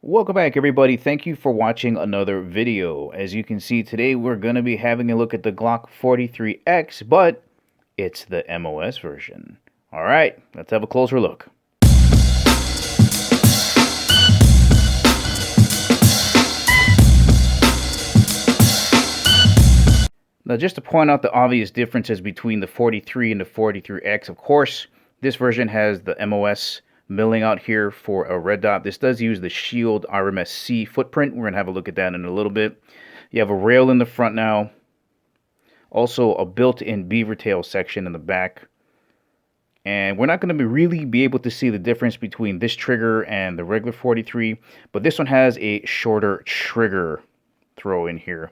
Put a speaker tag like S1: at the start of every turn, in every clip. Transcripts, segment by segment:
S1: Welcome back, everybody. Thank you for watching another video. As you can see, today we're going to be having a look at the Glock 43X, but it's the MOS version. All right, let's have a closer look. Now, just to point out the obvious differences between the 43 and the 43X, of course, this version has the MOS milling out here for a red dot. This does use the Shield RMSC footprint. We're going to have a look at that in a little bit. You have a rail in the front now. Also a built-in beaver tail section in the back. And we're not going to really be able to see the difference between this trigger and the regular 43, but this one has a shorter trigger throw in here.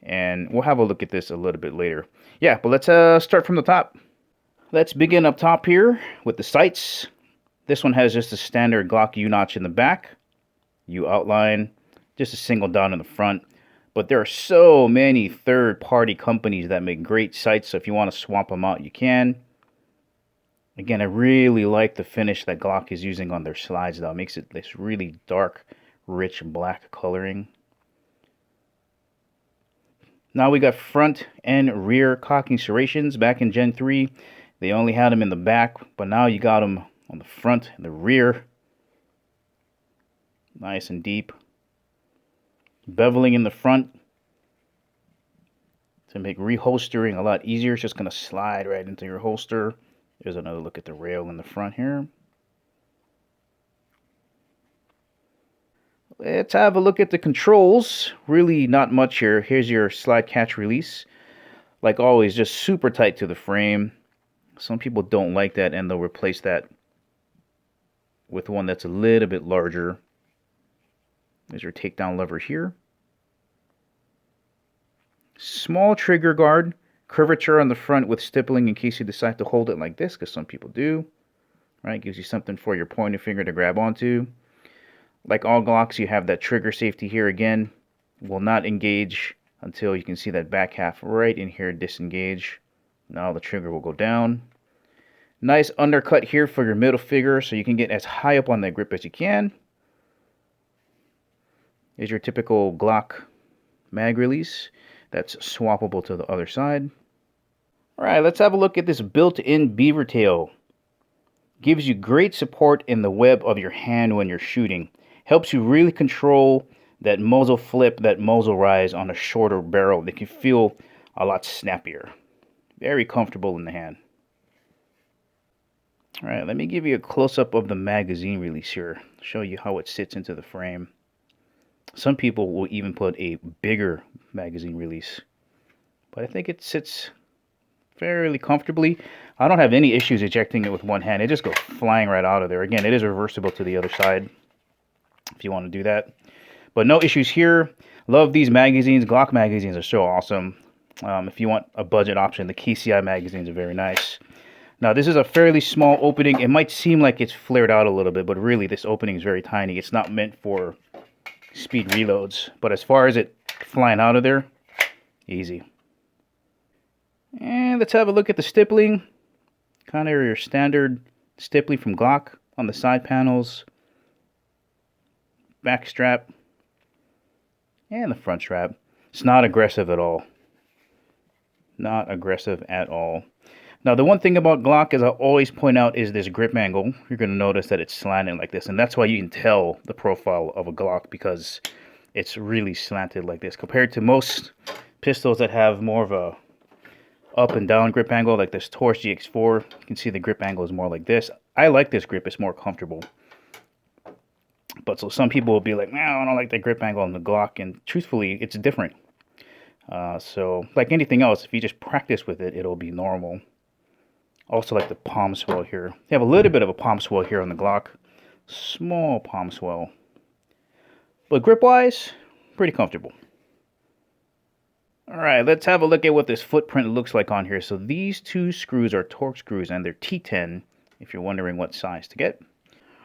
S1: And we'll have a look at this a little bit later. Yeah, but let's start from the top. Let's begin up top here with the sights. This one has just a standard Glock U notch in the back, U outline, just a single dot in the front. But there are so many third-party companies that make great sights, so if you want to swap them out, you can. Again, I really like the finish that Glock is using on their slides, though. It makes it this really dark, rich black coloring. Now we got front and rear cocking serrations. Back in Gen 3, they only had them in the back, but now you got them on the front and the rear. Nice and deep. Beveling in the front to make reholstering a lot easier. It's just going to slide right into your holster. There's another look at the rail in the front here. Let's have a look at the controls. Really not much here. Here's your slide catch release. Like always, just super tight to the frame. Some people don't like that and they'll replace that with one that's a little bit larger. There's your takedown lever here. Small trigger guard. Curvature on the front with stippling in case you decide to hold it like this, because some people do. Right? Gives you something for your pointer finger to grab onto. Like all Glocks, you have that trigger safety here again. Will not engage until you can see that back half right in here disengage. Now the trigger will go down. Nice undercut here for your middle finger so you can get as high up on that grip as you can. Here's your typical Glock mag release. That's swappable to the other side. Alright, let's have a look at this built-in beaver tail. Gives you great support in the web of your hand when you're shooting. Helps you really control that muzzle flip, that muzzle rise on a shorter barrel. They can feel a lot snappier. Very comfortable in the hand. Alright, let me give you a close-up of the magazine release here. Show you how it sits into the frame. Some people will even put a bigger magazine release. But I think it sits fairly comfortably. I don't have any issues ejecting it with one hand. It just goes flying right out of there. Again, it is reversible to the other side if you want to do that. But no issues here. Love these magazines. Glock magazines are so awesome. If you want a budget option, the KCI magazines are very nice. Now, this is a fairly small opening. It might seem like it's flared out a little bit, but really this opening is very tiny. It's not meant for speed reloads. But as far as it flying out of there, easy. And let's have a look at the stippling. Kind of your standard stippling from Glock on the side panels. Back strap. And the front strap. It's not aggressive at all. Not aggressive at all. Now, the one thing about Glock, as I always point out, is this grip angle. You're going to notice that it's slanted like this. And that's why you can tell the profile of a Glock, because it's really slanted like this. Compared to most pistols that have more of a up and down grip angle, like this Taurus GX4, you can see the grip angle is more like this. I like this grip. It's more comfortable. But so some people will be like, no, I don't like that grip angle on the Glock. And truthfully, it's different. So like anything else, if you just practice with it, it'll be normal. Also like the palm swell here. You have a little bit of a palm swell here on the Glock. Small palm swell. But grip-wise, pretty comfortable. Alright, let's have a look at what this footprint looks like on here. So these two screws are Torx screws, and they're T10, if you're wondering what size to get.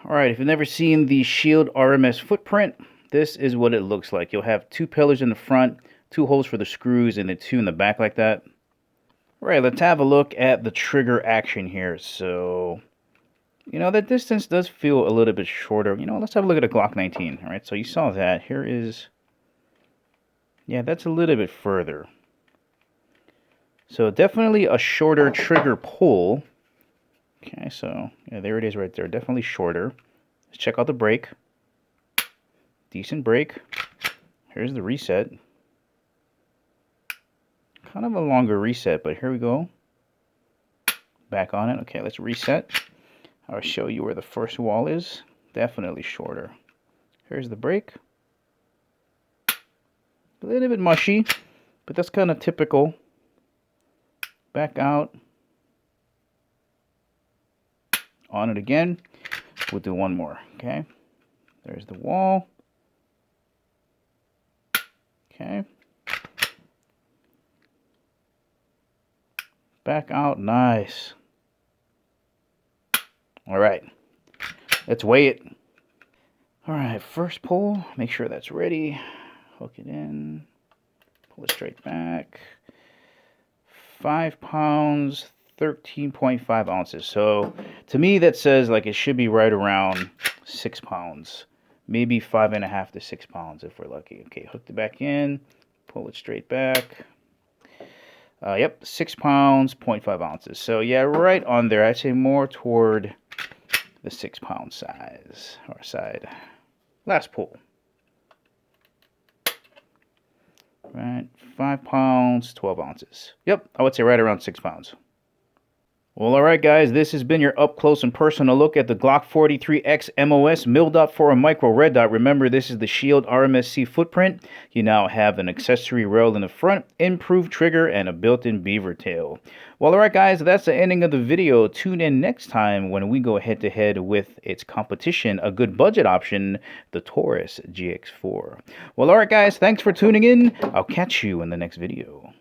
S1: Alright, if you've never seen the Shield RMS footprint, this is what it looks like. You'll have two pillars in the front, two holes for the screws, and then two in the back like that. Alright, let's have a look at the trigger action here. So You know, that distance does feel a little bit shorter. You know, let's have a look at a Glock 19. All right, so you saw that. Here is, yeah, that's a little bit further. So definitely a shorter trigger pull. Okay, so yeah, there it is right there. Definitely shorter. Let's check out the brake. Decent brake. Here's the reset. Kind of a longer reset, but here we go. Back on it. Okay, let's reset. I'll show you where the first wall is. Definitely shorter. Here's the brake. A little bit mushy, but that's kind of typical. Back out. On it again. We'll do one more. Okay. There's the wall. Okay. Back out. Nice. All right. Let's weigh it. All right. First pull. Make sure that's ready. Hook it in. Pull it straight back. 5 pounds, 13.5 ounces. So to me, that says like it should be right around 6 pounds. Maybe 5.5 to 6 pounds if we're lucky. Okay, hooked it back in. Pull it straight back. Yep, 6 pounds, 0.5 ounces. So yeah, right on there. I'd say more toward the 6 pound size or side. Last pull. Right, 5 pounds, 12 ounces. Yep, I would say right around 6 pounds. Well, alright guys, this has been your up close and personal look at the Glock 43X Mos milled up for a micro red dot. Remember, this is the Shield RMSC footprint. You now have an accessory rail in the front, improved trigger, and a built-in beaver tail. Well, alright guys, that's the ending of the video. Tune in next time when we go head-to-head with its competition, a good budget option, the Taurus GX4. Well, alright guys, thanks for tuning in. I'll catch you in the next video.